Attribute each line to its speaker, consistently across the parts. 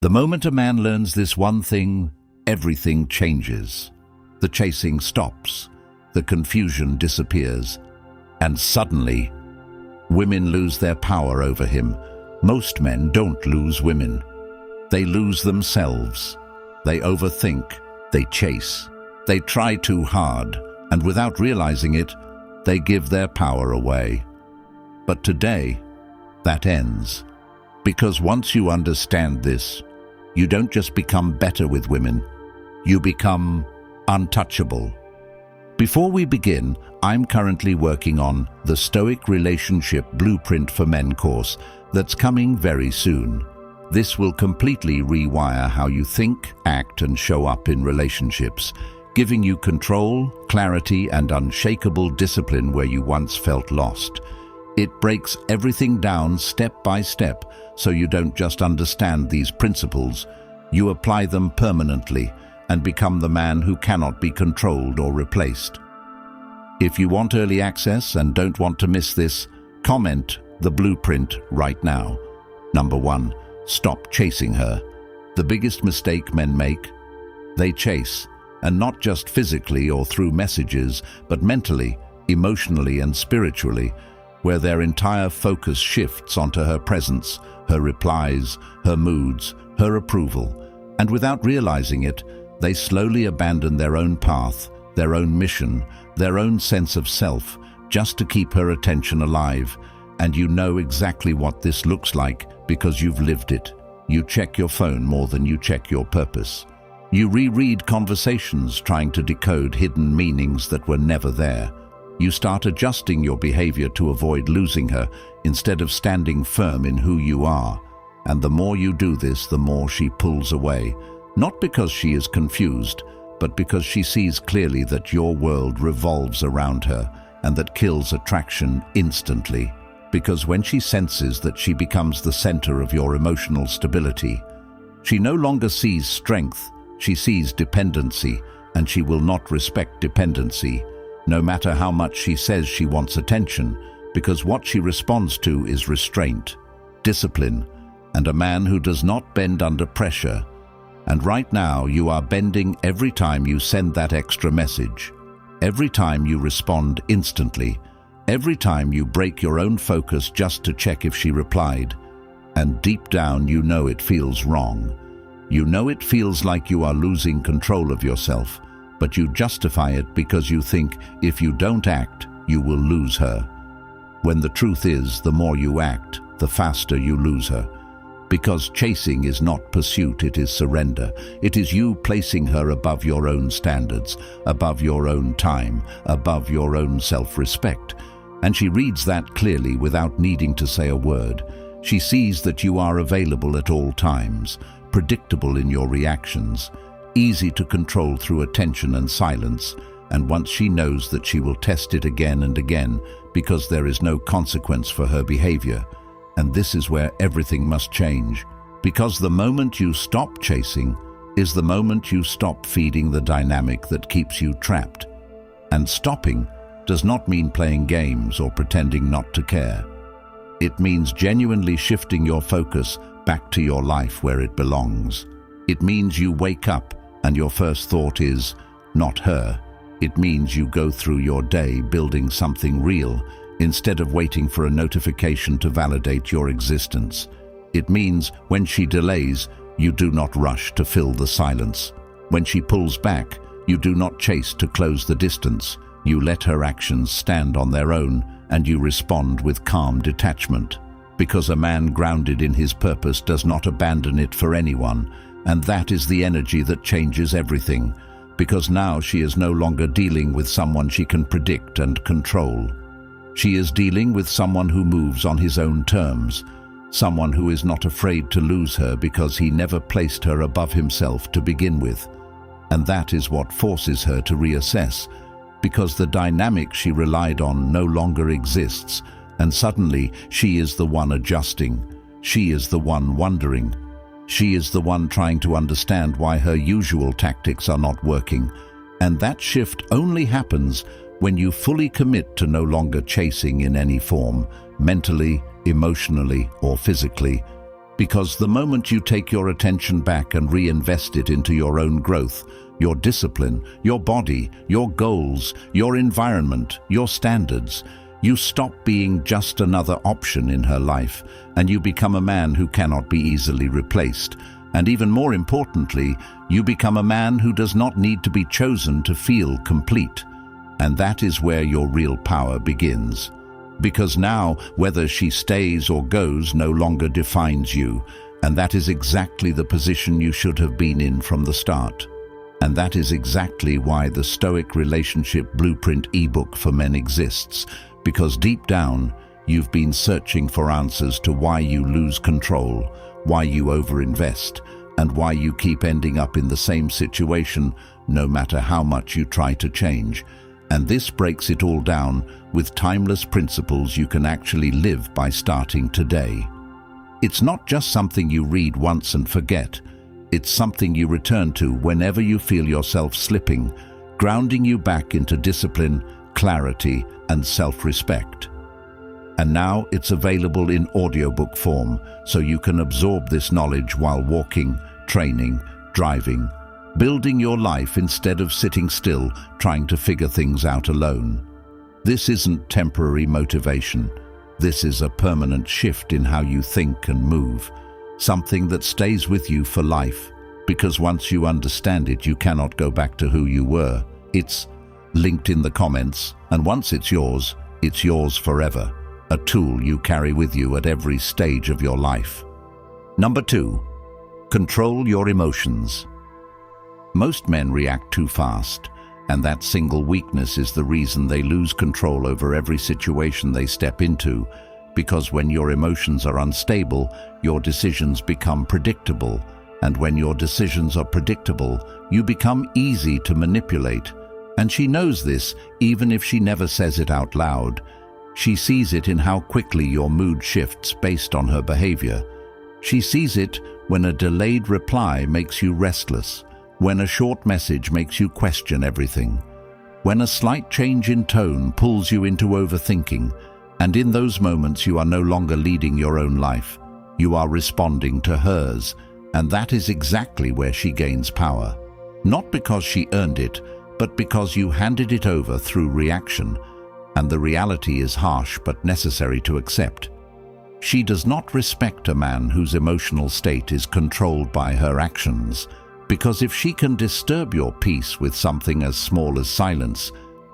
Speaker 1: The moment a man learns this one thing, everything changes. The chasing stops, the confusion disappears, and suddenly, women lose their power over him. Most men don't lose women. They lose themselves. They overthink, they chase, they try too hard, and without realizing it, they give their power away. But today, that ends. Because once you understand this, you don't just become better with women, you become untouchable. Before we begin, I'm currently working on the Stoic Relationship Blueprint for Men course that's coming very soon. This will completely rewire how you think, act, and show up in relationships, giving you control, clarity, and unshakable discipline where you once felt lost. It breaks everything down step by step, so you don't just understand these principles, you apply them permanently and become the man who cannot be controlled or replaced. If you want early access and don't want to miss this, comment the blueprint right now. Number 1. Stop chasing her. The biggest mistake men make? They chase, and not just physically or through messages, but mentally, emotionally, and spiritually, where their entire focus shifts onto her presence, her replies, her moods, her approval, and without realizing it, they slowly abandon their own path, their own mission, their own sense of self, just to keep her attention alive. And you know exactly what this looks like because you've lived it. You check your phone more than you check your purpose. You reread conversations trying to decode hidden meanings that were never there. You start adjusting your behavior to avoid losing her instead of standing firm in who you are. And the more you do this, the more she pulls away. Not because she is confused, but because she sees clearly that your world revolves around her and that kills attraction instantly. Because when she senses that she becomes the center of your emotional stability, she no longer sees strength, she sees dependency, and she will not respect dependency, no matter how much she says she wants attention, because what she responds to is restraint, discipline, and a man who does not bend under pressure. And right now you are bending every time you send that extra message, every time you respond instantly, every time you break your own focus just to check if she replied. And deep down you know it feels wrong. You know it feels like you are losing control of yourself, but you justify it because you think if you don't act, you will lose her. When the truth is, the more you act, the faster you lose her. Because chasing is not pursuit, it is surrender. It is you placing her above your own standards, above your own time, above your own self-respect. And she reads that clearly without needing to say a word. She sees that you are available at all times, predictable in your reactions, easy to control through attention and silence, and once she knows that she will test it again and again because there is no consequence for her behavior. And this is where everything must change, because the moment you stop chasing is the moment you stop feeding the dynamic that keeps you trapped. And stopping does not mean playing games or pretending not to care. It means genuinely shifting your focus back to your life where it belongs. It means you wake up and your first thought is not her. It means you go through your day building something real instead of waiting for a notification to validate your existence. It means when she delays, you do not rush to fill the silence. When she pulls back, you do not chase to close the distance. You let her actions stand on their own, and you respond with calm detachment. Because a man grounded in his purpose does not abandon it for anyone, and that is the energy that changes everything. Because now she is no longer dealing with someone she can predict and control. She is dealing with someone who moves on his own terms, someone who is not afraid to lose her because he never placed her above himself to begin with. And that is what forces her to reassess, because the dynamic she relied on no longer exists, and suddenly she is the one adjusting. She is the one wondering. She is the one trying to understand why her usual tactics are not working. And that shift only happens when you fully commit to no longer chasing in any form, mentally, emotionally, or physically. Because the moment you take your attention back and reinvest it into your own growth, your discipline, your body, your goals, your environment, your standards, you stop being just another option in her life, and you become a man who cannot be easily replaced. And even more importantly, you become a man who does not need to be chosen to feel complete. And that is where your real power begins. Because now, whether she stays or goes no longer defines you, and that is exactly the position you should have been in from the start. And that is exactly why the Stoic Relationship Blueprint ebook for men exists, because deep down, you've been searching for answers to why you lose control, why you overinvest, and why you keep ending up in the same situation no matter how much you try to change. And this breaks it all down with timeless principles you can actually live by starting today. It's not just something you read once and forget. It's something you return to whenever you feel yourself slipping, grounding you back into discipline, clarity, and self-respect. And now it's available in audiobook form, so you can absorb this knowledge while walking, training, driving, building your life instead of sitting still, trying to figure things out alone. This isn't temporary motivation. This is a permanent shift in how you think and move, something that stays with you for life, because once you understand it, you cannot go back to who you were. It's linked in the comments, and once it's yours forever, a tool you carry with you at every stage of your life. Number 2, control your emotions. Most men react too fast, and that single weakness is the reason they lose control over every situation they step into, because when your emotions are unstable, your decisions become predictable, and when your decisions are predictable, you become easy to manipulate. And she knows this, even if she never says it out loud. She sees it in how quickly your mood shifts based on her behavior. She sees it when a delayed reply makes you restless, when a short message makes you question everything, when a slight change in tone pulls you into overthinking, and in those moments you are no longer leading your own life. You are responding to hers, and that is exactly where she gains power. Not because she earned it, but because you handed it over through reaction, and the reality is harsh but necessary to accept. She does not respect a man whose emotional state is controlled by her actions, because if she can disturb your peace with something as small as silence,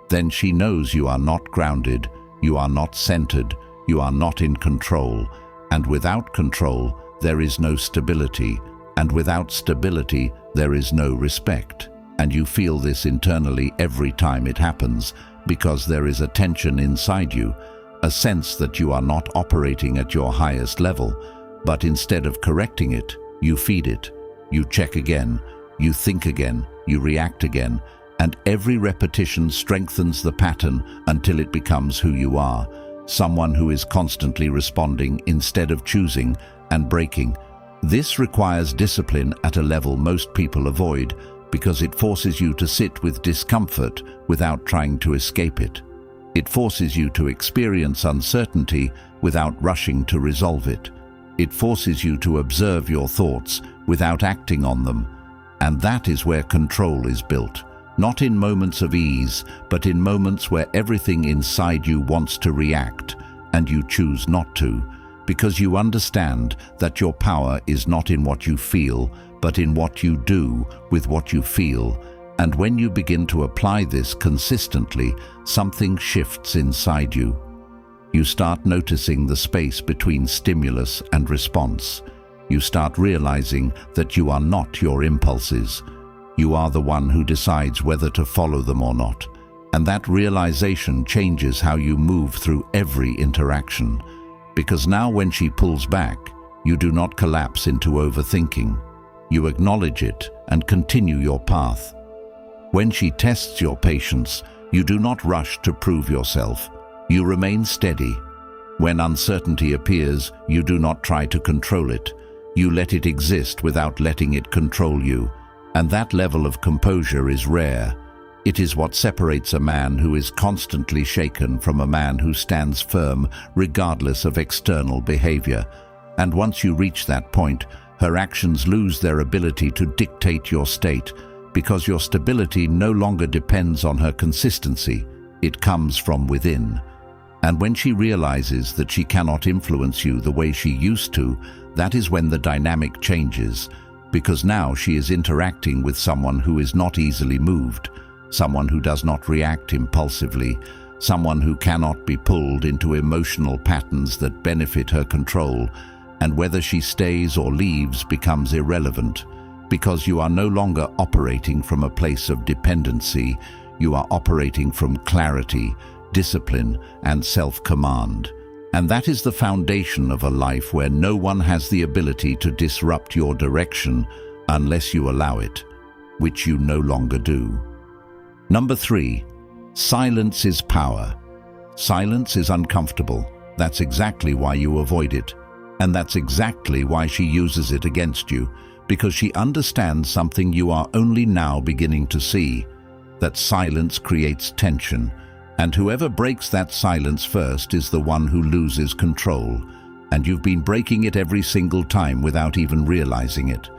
Speaker 1: then she knows you are not grounded, you are not centered, you are not in control, and without control, there is no stability, and without stability, there is no respect. And you feel this internally every time it happens, because there is a tension inside you, a sense that you are not operating at your highest level, but instead of correcting it, you feed it. You check again, you think again, you react again, and every repetition strengthens the pattern until it becomes who you are, someone who is constantly responding instead of choosing and breaking. This requires discipline at a level most people avoid, because it forces you to sit with discomfort without trying to escape it. It forces you to experience uncertainty without rushing to resolve it. It forces you to observe your thoughts without acting on them. And that is where control is built, not in moments of ease, but in moments where everything inside you wants to react, and you choose not to, because you understand that your power is not in what you feel, but in what you do with what you feel. And when you begin to apply this consistently, something shifts inside you. You start noticing the space between stimulus and response. You start realizing that you are not your impulses. You are the one who decides whether to follow them or not. And that realization changes how you move through every interaction. Because now when she pulls back, you do not collapse into overthinking. You acknowledge it and continue your path. When she tests your patience, you do not rush to prove yourself. You remain steady. When uncertainty appears, you do not try to control it. You let it exist without letting it control you. And that level of composure is rare. It is what separates a man who is constantly shaken from a man who stands firm regardless of external behavior. And once you reach that point, her actions lose their ability to dictate your state, because your stability no longer depends on her consistency. It comes from within. And when she realizes that she cannot influence you the way she used to, that is when the dynamic changes, because now she is interacting with someone who is not easily moved, someone who does not react impulsively, someone who cannot be pulled into emotional patterns that benefit her control, and whether she stays or leaves becomes irrelevant, because you are no longer operating from a place of dependency. You are operating from clarity, discipline, and self-command. And that is the foundation of a life where no one has the ability to disrupt your direction unless you allow it, which you no longer do. Number 3, silence is power. Silence is uncomfortable. That's exactly why you avoid it. And that's exactly why she uses it against you, because she understands something you are only now beginning to see, that silence creates tension, and whoever breaks that silence first is the one who loses control, and you've been breaking it every single time without even realizing it.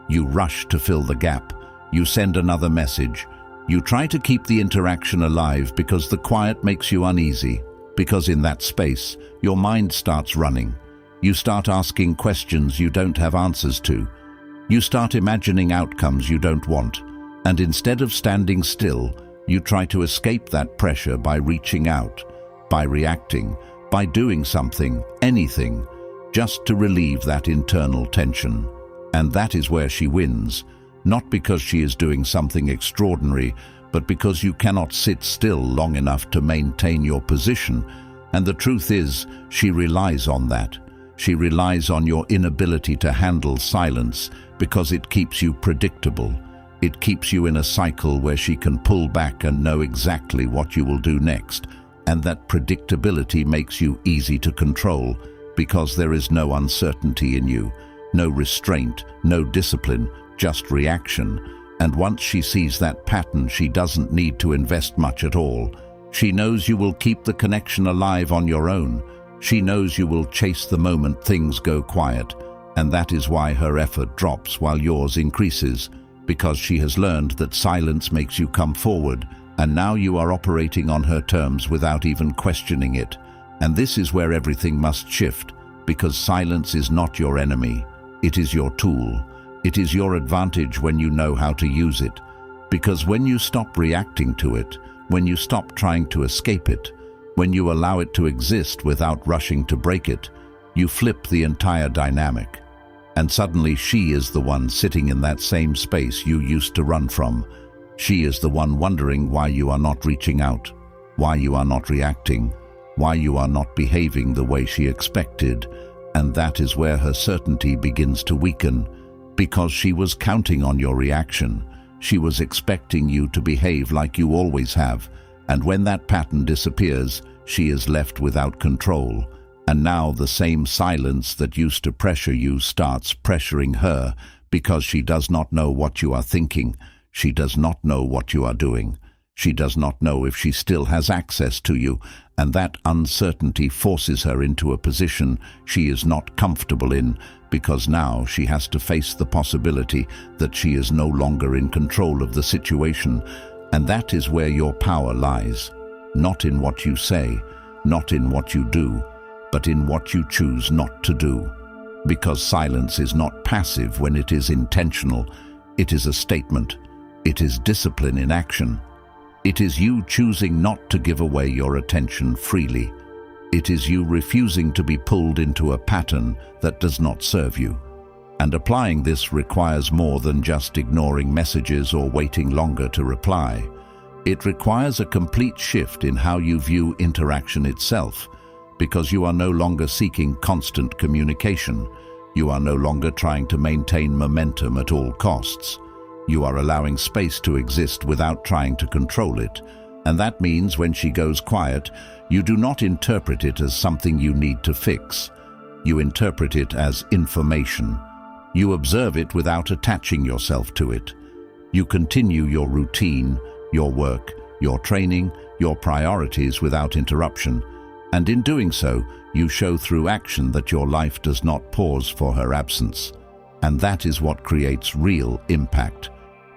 Speaker 1: You rush to fill the gap. You send another message. You try to keep the interaction alive because the quiet makes you uneasy, because in that space, your mind starts running. You start asking questions you don't have answers to. You start imagining outcomes you don't want, and instead of standing still, you try to escape that pressure by reaching out, by reacting, by doing something, anything, just to relieve that internal tension. And that is where she wins, not because she is doing something extraordinary, but because you cannot sit still long enough to maintain your position. And the truth is, she relies on that. She relies on your inability to handle silence because it keeps you predictable. It keeps you in a cycle where she can pull back and know exactly what you will do next. And that predictability makes you easy to control because there is no uncertainty in you, no restraint, no discipline, just reaction. And once she sees that pattern, she doesn't need to invest much at all. She knows you will keep the connection alive on your own. She knows you will chase the moment things go quiet. And that is why her effort drops while yours increases, because she has learned that silence makes you come forward, and now you are operating on her terms without even questioning it. And this is where everything must shift, because silence is not your enemy. It is your tool. It is your advantage when you know how to use it. Because when you stop reacting to it, when you stop trying to escape it, when you allow it to exist without rushing to break it, you flip the entire dynamic. And suddenly she is the one sitting in that same space you used to run from. She is the one wondering why you are not reaching out, why you are not reacting, why you are not behaving the way she expected. And that is where her certainty begins to weaken, because she was counting on your reaction. She was expecting you to behave like you always have. And when that pattern disappears, she is left without control. And now the same silence that used to pressure you starts pressuring her, because she does not know what you are thinking. She does not know what you are doing. She does not know if she still has access to you, and that uncertainty forces her into a position she is not comfortable in, because now she has to face the possibility that she is no longer in control of the situation. And that is where your power lies, not in what you say, not in what you do, but in what you choose not to do. Because silence is not passive when it is intentional. It is a statement. It is discipline in action. It is you choosing not to give away your attention freely. It is you refusing to be pulled into a pattern that does not serve you. And applying this requires more than just ignoring messages or waiting longer to reply. It requires a complete shift in how you view interaction itself, because you are no longer seeking constant communication. You are no longer trying to maintain momentum at all costs. You are allowing space to exist without trying to control it. And that means when she goes quiet, you do not interpret it as something you need to fix. You interpret it as information. You observe it without attaching yourself to it. You continue your routine, your work, your training, your priorities without interruption. And in doing so, You show through action that your life does not pause for her absence. And that is what creates real impact.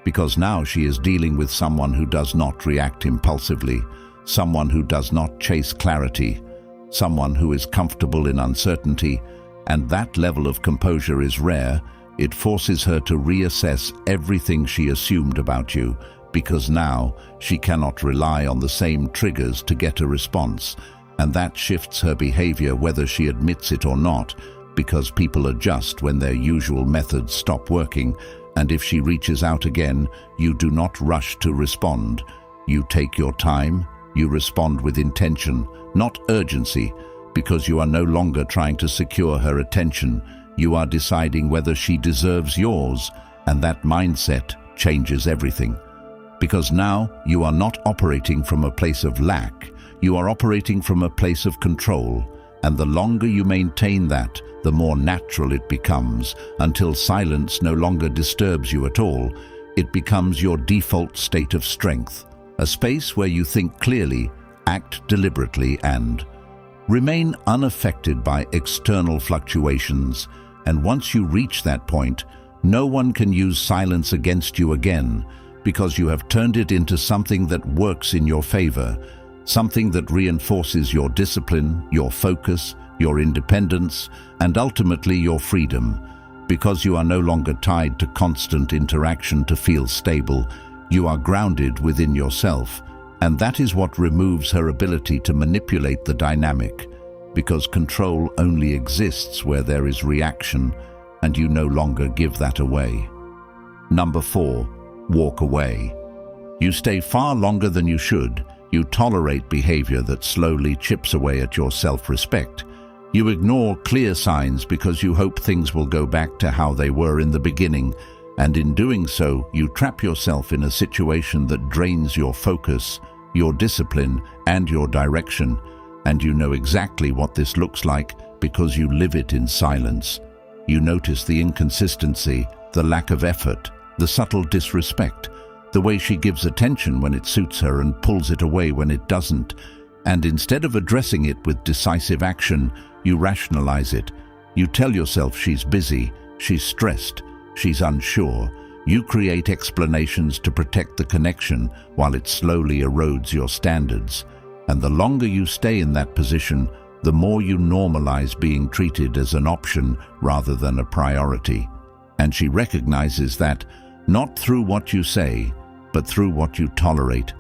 Speaker 1: Because now she is dealing with someone who does not react impulsively, someone who does not chase clarity, someone who is comfortable in uncertainty, and that level of composure is rare. It forces her to reassess everything she assumed about you, because now she cannot rely on the same triggers to get a response, and that shifts her behavior whether she admits it or not, because people adjust when their usual methods stop working, and if she reaches out again, you do not rush to respond. You take your time, you respond with intention, not urgency, because you are no longer trying to secure her attention. You are deciding whether she deserves yours, and that mindset changes everything. Because now you are not operating from a place of lack, you are operating from a place of control, and the longer you maintain that, the more natural it becomes, until silence no longer disturbs you at all. It becomes your default state of strength, a space where you think clearly, act deliberately, and remain unaffected by external fluctuations. And once you reach that point, no one can use silence against you again, because you have turned it into something that works in your favor, something that reinforces your discipline, your focus, your independence, and ultimately your freedom. Because you are no longer tied to constant interaction to feel stable, you are grounded within yourself, and that is what removes her ability to manipulate the dynamic, because control only exists where there is reaction, and you no longer give that away. Number 4, walk away. You stay far longer than you should. You tolerate behavior that slowly chips away at your self-respect. You ignore clear signs because you hope things will go back to how they were in the beginning, and in doing so, you trap yourself in a situation that drains your focus, your discipline, and your direction. And you know exactly what this looks like because you live it in silence. You notice the inconsistency, the lack of effort, the subtle disrespect, the way she gives attention when it suits her and pulls it away when it doesn't. And instead of addressing it with decisive action, you rationalize it. You tell yourself she's busy, she's stressed, she's unsure. You create explanations to protect the connection while it slowly erodes your standards. And the longer you stay in that position, the more you normalize being treated as an option rather than a priority. And she recognizes that, not through what you say, but through what you tolerate,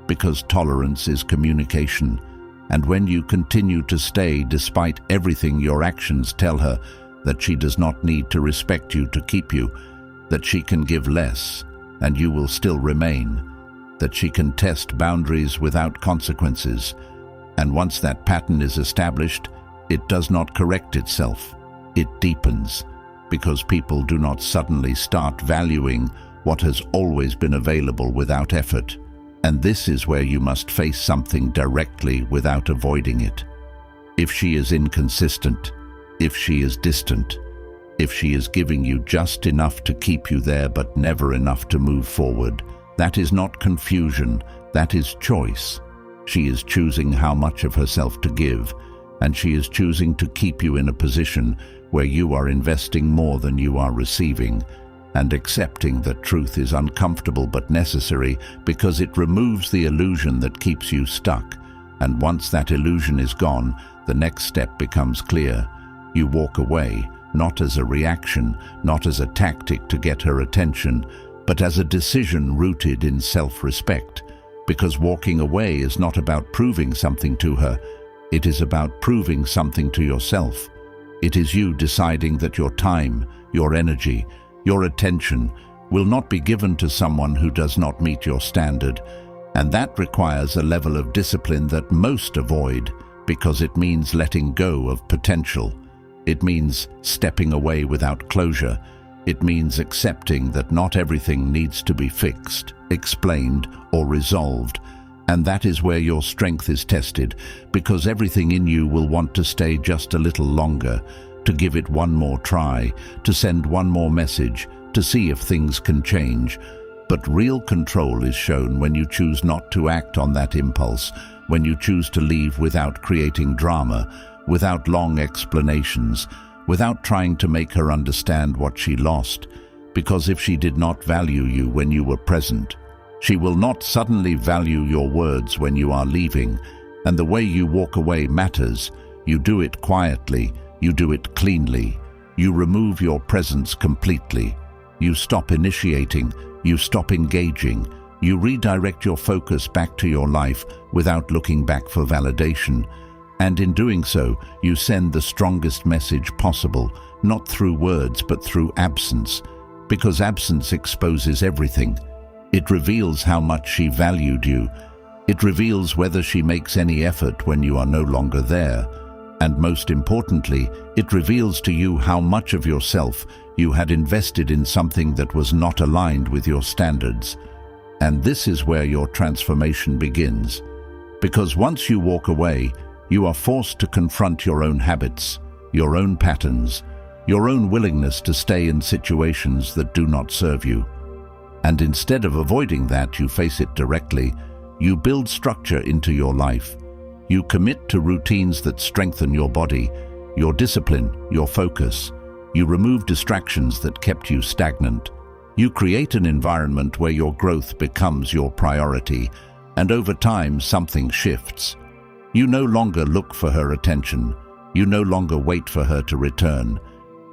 Speaker 1: because tolerance is communication. And when you continue to stay despite everything your actions tell her, that she does not need to respect you to keep you, that she can give less, and you will still remain, that she can test boundaries without consequences. And once that pattern is established, it does not correct itself, it deepens, because people do not suddenly start valuing what has always been available without effort. And this is where you must face something directly without avoiding it. If she is inconsistent, if she is distant, if she is giving you just enough to keep you there but never enough to move forward, that is not confusion, that is choice. She is choosing how much of herself to give, and she is choosing to keep you in a position where you are investing more than you are receiving, and accepting that truth is uncomfortable but necessary because it removes the illusion that keeps you stuck. And once that illusion is gone, the next step becomes clear. You walk away, not as a reaction, not as a tactic to get her attention, but as a decision rooted in self-respect. Because walking away is not about proving something to her, it is about proving something to yourself. It is you deciding that your time, your energy, your attention will not be given to someone who does not meet your standard, and that requires a level of discipline that most avoid, because it means letting go of potential. It means stepping away without closure. It means accepting that not everything needs to be fixed, explained, or resolved. And that is where your strength is tested, because everything in you will want to stay just a little longer, to give it one more try, to send one more message, to see if things can change. But real control is shown when you choose not to act on that impulse, when you choose to leave without creating drama, without long explanations, without trying to make her understand what she lost, because if she did not value you when you were present, she will not suddenly value your words when you are leaving, and the way you walk away matters. You do it quietly, you do it cleanly, you remove your presence completely, you stop initiating, you stop engaging, you redirect your focus back to your life without looking back for validation, and in doing so, you send the strongest message possible, not through words but through absence, because absence exposes everything. It reveals how much she valued you. It reveals whether she makes any effort when you are no longer there. And most importantly, it reveals to you how much of yourself you had invested in something that was not aligned with your standards. And this is where your transformation begins. Because once you walk away, you are forced to confront your own habits, your own patterns, your own willingness to stay in situations that do not serve you. And instead of avoiding that, you face it directly. You build structure into your life. You commit to routines that strengthen your body, your discipline, your focus. You remove distractions that kept you stagnant. You create an environment where your growth becomes your priority, and over time something shifts. You no longer look for her attention. You no longer wait for her to return.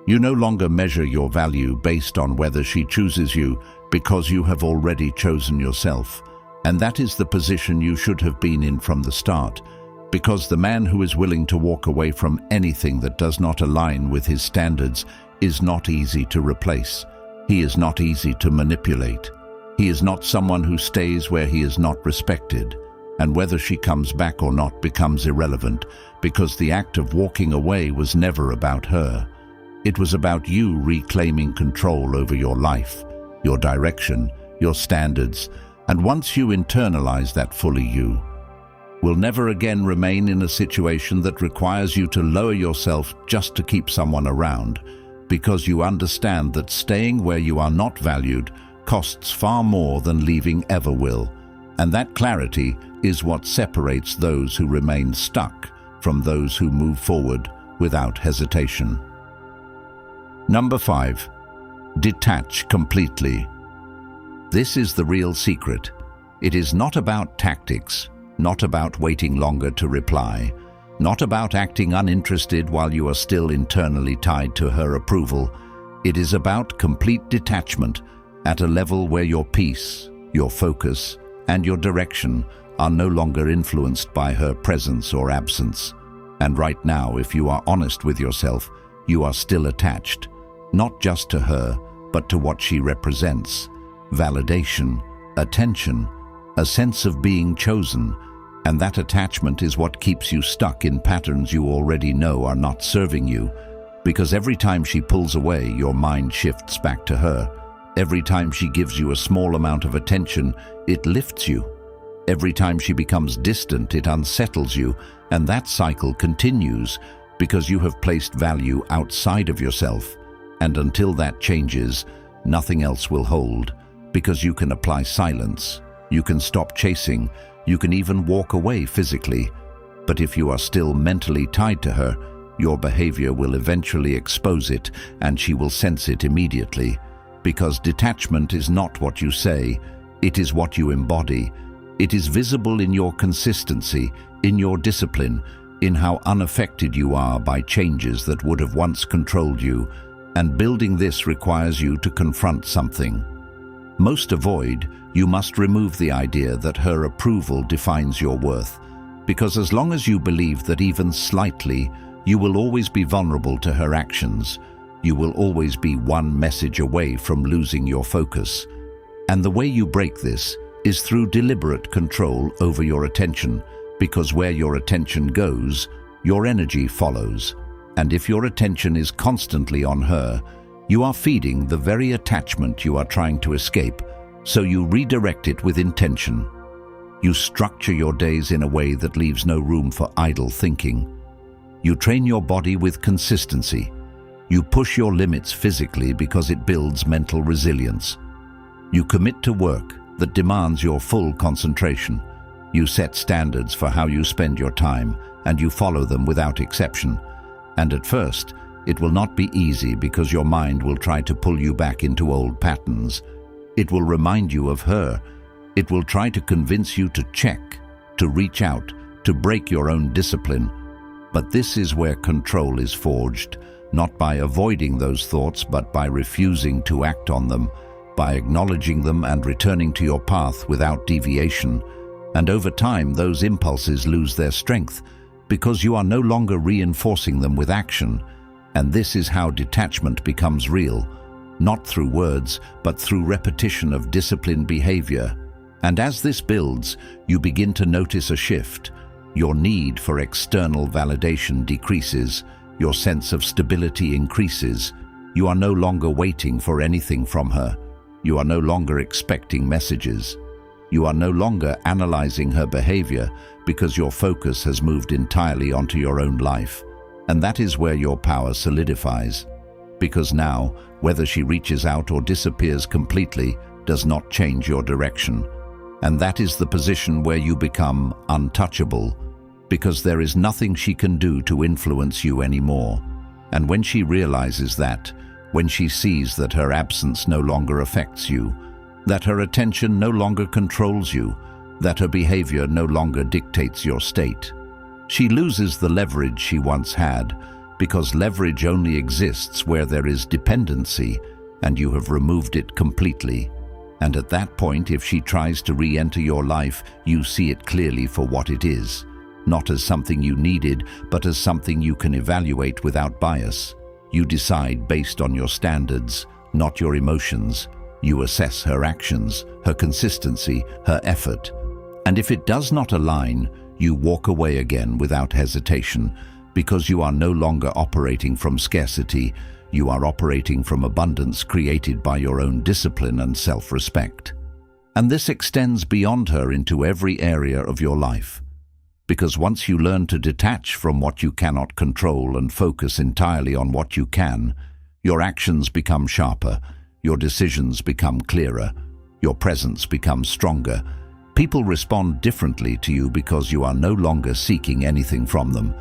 Speaker 1: You no longer measure your value based on whether she chooses you, because you have already chosen yourself. And that is the position you should have been in from the start, because the man who is willing to walk away from anything that does not align with his standards is not easy to replace. He is not easy to manipulate. He is not someone who stays where he is not respected, and whether she comes back or not becomes irrelevant, because the act of walking away was never about her. It was about you reclaiming control over your life, your direction, your standards, and once you internalize that fully, you will never again remain in a situation that requires you to lower yourself just to keep someone around, because you understand that staying where you are not valued costs far more than leaving ever will. And that clarity is what separates those who remain stuck from those who move forward without hesitation. Number 5. Detach completely. This is the real secret. It is not about tactics, not about waiting longer to reply, not about acting uninterested while you are still internally tied to her approval. It is about complete detachment at a level where your peace, your focus, and your direction are no longer influenced by her presence or absence. And right now, if you are honest with yourself, you are still attached, not just to her, but to what she represents. Validation, attention, a sense of being chosen, and that attachment is what keeps you stuck in patterns you already know are not serving you, because every time she pulls away, your mind shifts back to her. Every time she gives you a small amount of attention, it lifts you. Every time she becomes distant, it unsettles you, and that cycle continues because you have placed value outside of yourself. And until that changes, nothing else will hold. Because you can apply silence, you can stop chasing, you can even walk away physically. But if you are still mentally tied to her, your behavior will eventually expose it, and she will sense it immediately. Because detachment is not what you say, it is what you embody. It is visible in your consistency, in your discipline, in how unaffected you are by changes that would have once controlled you. And building this requires you to confront something most avoid. You must remove the idea that her approval defines your worth, because as long as you believe that even slightly, you will always be vulnerable to her actions, you will always be one message away from losing your focus. And the way you break this is through deliberate control over your attention, because where your attention goes, your energy follows. And if your attention is constantly on her, you are feeding the very attachment you are trying to escape, so you redirect it with intention. You structure your days in a way that leaves no room for idle thinking. You train your body with consistency. You push your limits physically because it builds mental resilience. You commit to work that demands your full concentration, You set standards for how you spend your time, and you follow them without exception. And at first, it will not be easy because your mind will try to pull you back into old patterns. It will remind you of her. It will try to convince you to check, to reach out, to break your own discipline. But this is where control is forged, not by avoiding those thoughts, but by refusing to act on them, by acknowledging them and returning to your path without deviation. And over time, those impulses lose their strength because you are no longer reinforcing them with action. And this is how detachment becomes real, not through words, but through repetition of disciplined behavior. And as this builds, you begin to notice a shift. Your need for external validation decreases. Your sense of stability increases. You are no longer waiting for anything from her. You are no longer expecting messages. You are no longer analyzing her behavior because your focus has moved entirely onto your own life. And that is where your power solidifies. Because now, whether she reaches out or disappears completely does not change your direction. And that is the position where you become untouchable, because there is nothing she can do to influence you anymore. And when she realizes that, when she sees that her absence no longer affects you, that her attention no longer controls you, that her behavior no longer dictates your state, she loses the leverage she once had, because leverage only exists where there is dependency, and you have removed it completely. And at that point, if she tries to re-enter your life, you see it clearly for what it is, not as something you needed, but as something you can evaluate without bias. You decide based on your standards, not your emotions. You assess her actions, her consistency, her effort. And if it does not align, you walk away again without hesitation, because you are no longer operating from scarcity. You are operating from abundance created by your own discipline and self-respect. And this extends beyond her into every area of your life. Because once you learn to detach from what you cannot control and focus entirely on what you can, your actions become sharper, your decisions become clearer, your presence becomes stronger. People respond differently to you because you are no longer seeking anything from them.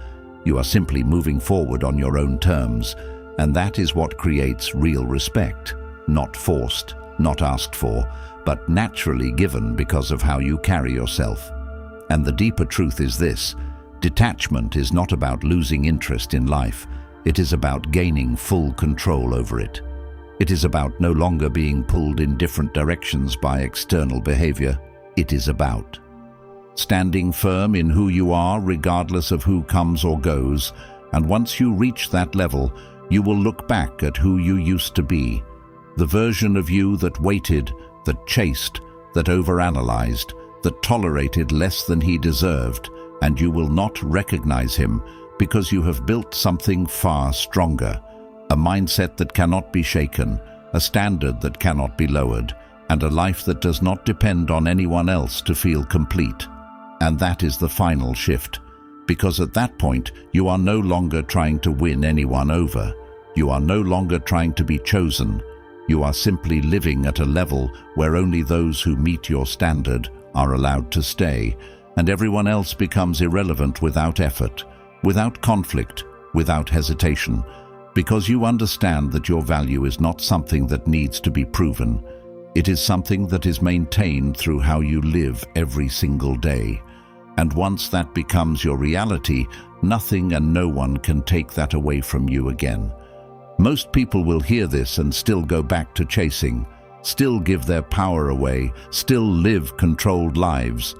Speaker 1: You are simply moving forward on your own terms, and that is what creates real respect, not forced, not asked for, but naturally given because of how you carry yourself. And the deeper truth is this: detachment is not about losing interest in life. It is about gaining full control over it. It is about no longer being pulled in different directions by external behavior. It is about standing firm in who you are regardless of who comes or goes. And once you reach that level, you will look back at who you used to be, the version of you that waited, that chased, that overanalyzed, that tolerated less than he deserved, and you will not recognize him because you have built something far stronger, a mindset that cannot be shaken, a standard that cannot be lowered, and a life that does not depend on anyone else to feel complete. And that is the final shift, because at that point you are no longer trying to win anyone over. You are no longer trying to be chosen. You are simply living at a level where only those who meet your standard are allowed to stay, and everyone else becomes irrelevant without effort, without conflict, without hesitation, because you understand that your value is not something that needs to be proven. It is something that is maintained through how you live every single day. And once that becomes your reality, nothing and no one can take that away from you again. Most people will hear this and still go back to chasing, still give their power away, still live controlled lives.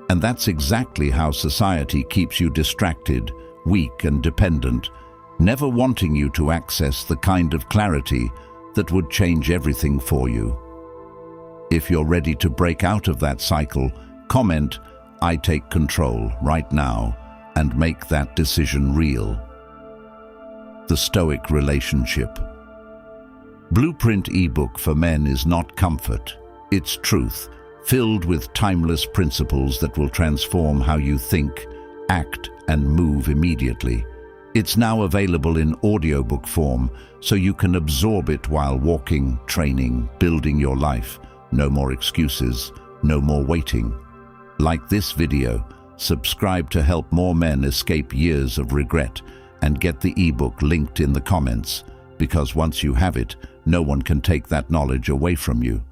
Speaker 1: And that's exactly how society keeps you distracted, weak and dependent, never wanting you to access the kind of clarity that would change everything for you. If you're ready to break out of that cycle, comment, "I take control" right now, and make that decision real. The Stoic Relationship. Blueprint ebook for men is not comfort, it's truth, filled with timeless principles that will transform how you think, act, and move immediately. It's now available in audiobook form, so you can absorb it while walking, training, building your life. No more excuses, no more waiting. Like this video, subscribe to help more men escape years of regret, and get the ebook linked in the comments, because once you have it, no one can take that knowledge away from you.